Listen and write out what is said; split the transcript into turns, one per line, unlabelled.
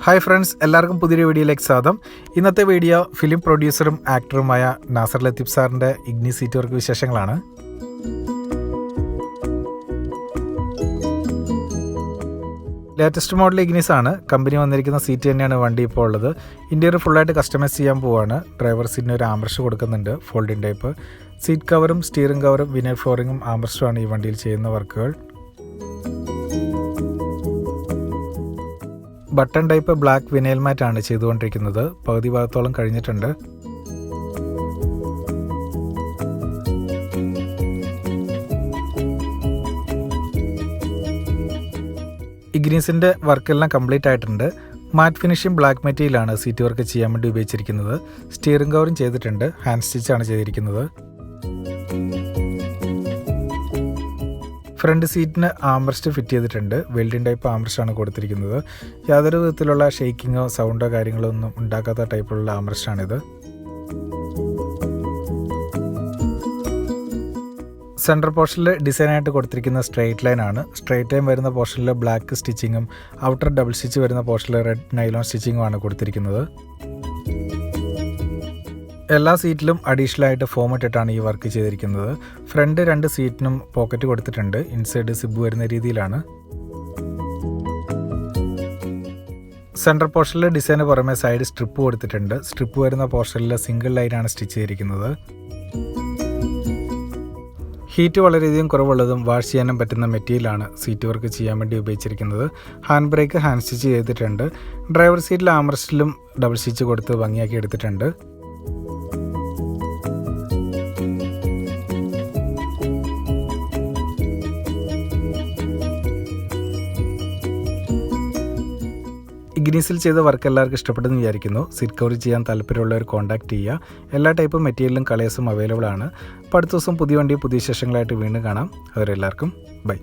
Hi friends, എല്ലാവർക്കും പുതിയൊരു വീഡിയോയിലേക്ക് സ്വാഗതം. ഇന്നത്തെ വീഡിയോ ഫിലിം പ്രൊഡ്യൂസറും ആക്ടറുമായ നാസർ ലത്തീഫ് സാറിൻ്റെ ഇഗ്നിസ് സീറ്റ് വർക്ക് വിശേഷങ്ങളാണ്. ലേറ്റസ്റ്റ് മോഡൽ ഇഗ്നിസ് ആണ്. കമ്പനി വന്നിരിക്കുന്ന സീറ്റ് തന്നെയാണ് വണ്ടി ഇപ്പോൾ ഉള്ളത്. ഇൻറ്റീരിയർ ഫുള്ളായിട്ട് കസ്റ്റമൈസ് ചെയ്യാൻ പോവുകയാണ്. ഡ്രൈവർ സീറ്റിന് ഒരു ആംബ്രസ്റ്റ് കൊടുക്കുന്നുണ്ട്, ഫോൾഡിംഗ് ടൈപ്പ്. സീറ്റ് കവറും സ്റ്റിയറിംഗ് കവറും വിനൈൽ ഫ്ലോറിങ്ങും ആംബ്രസ്റ്റുമാണ് ഈ വണ്ടിയിൽ ചെയ്യുന്ന വർക്കുകൾ. ബട്ടൺ ടൈപ്പ് ബ്ലാക്ക് വിനൈൽ മാറ്റാണ് ചെയ്തുകൊണ്ടിരിക്കുന്നത്. പകുതി ഭാഗത്തോളം കഴിഞ്ഞിട്ടുണ്ട്. ഇഗ്നിസിൻ്റെ വർക്കെല്ലാം കംപ്ലീറ്റ് ആയിട്ടുണ്ട്. മാറ്റ് ഫിനിഷിംഗ് ബ്ലാക്ക് മെറ്റീരിയലാണ് സീറ്റ് വർക്ക് ചെയ്യാൻ വേണ്ടി ഉപയോഗിച്ചിരിക്കുന്നത്. സ്റ്റിയറിംഗ് കവറും ചെയ്തിട്ടുണ്ട്. ഹാൻഡ് സ്റ്റിച്ചാണ് ചെയ്തിരിക്കുന്നത്. ഫ്രണ്ട് സീറ്റിന് ആംബ്രസ്റ്റ് ഫിറ്റ് ചെയ്തിട്ടുണ്ട്. വെൽഡിംഗ് ടൈപ്പ് ആംബ്രസ്റ്റ് ആണ് കൊടുത്തിരിക്കുന്നത്. യാതൊരു വിധത്തിലുള്ള ഷെയ്ക്കിങ്ങോ സൗണ്ടോ കാര്യങ്ങളോ ഒന്നും ഉണ്ടാക്കാത്ത ടൈപ്പിലുള്ള ആംബ്രസ്റ്റാണിത്. സെൻറ്റർ പോർഷനിൽ ഡിസൈനായിട്ട് കൊടുത്തിരിക്കുന്ന സ്ട്രെയിറ്റ് ലൈൻ ആണ്. സ്ട്രെയിറ്റ് ലൈൻ വരുന്ന പോർഷനിൽ ബ്ലാക്ക് സ്റ്റിച്ചിങ്ങും ഔട്ടർ ഡബിൾ സ്റ്റിച്ച് വരുന്ന പോർഷനിൽ റെഡ് നൈലോൺ സ്റ്റിച്ചിങ്ങും ആണ് കൊടുത്തിരിക്കുന്നത്. എല്ലാ സീറ്റിലും അഡീഷണലായിട്ട് ഫോം ഇട്ടിട്ടാണ് ഈ വർക്ക് ചെയ്തിരിക്കുന്നത്. ഫ്രണ്ട് രണ്ട് സീറ്റിനും പോക്കറ്റ് കൊടുത്തിട്ടുണ്ട്. ഇൻസൈഡ് സിബ് വരുന്ന രീതിയിലാണ്. സെൻട്രൽ പോർഷനിൽ ഡിസൈന് പുറമെ സൈഡ് സ്ട്രിപ്പ് കൊടുത്തിട്ടുണ്ട്. സ്ട്രിപ്പ് വരുന്ന പോർഷനിൽ സിംഗിൾ ലൈനാണ് സ്റ്റിച്ച് ചെയ്തിരിക്കുന്നത്. ഹീറ്റ് വളരെയധികം കുറവുള്ളതും വാഷ് ചെയ്യാനും പറ്റുന്ന മെറ്റീരിയലാണ് സീറ്റ് വർക്ക് ചെയ്യാൻ വേണ്ടി ഉപയോഗിച്ചിരിക്കുന്നത്. ഹാൻഡ് ബ്രേക്ക് ഹാൻഡ് സ്റ്റിച്ച് ചെയ്തിട്ടുണ്ട്. ഡ്രൈവർ സീറ്റിൽ ആംബ്രസ്റ്റിലും ഡബിൾ സ്റ്റിച്ച് കൊടുത്ത് ഭംഗിയാക്കി എടുത്തിട്ടുണ്ട്. ഇഗ്നിസിൽ ചെയ്ത വർക്ക് എല്ലാവർക്കും ഇഷ്ടപ്പെട്ടെന്ന് വിചാരിക്കുന്നു. സീറ്റ് കവർ ചെയ്യാൻ താല്പര്യമുള്ളവർ കോൺടാക്ട് ചെയ്യുക. എല്ലാ ടൈപ്പ് മെറ്റീരിയലും കളേഴ്സും അവൈലബിൾ ആണ്. അപ്പോൾ അടുത്ത ദിവസം പുതിയ വണ്ടി പുതിയ വിശേഷങ്ങളായിട്ട് വീണ്ടും കാണാം. അവരെല്ലാവർക്കും ബൈ.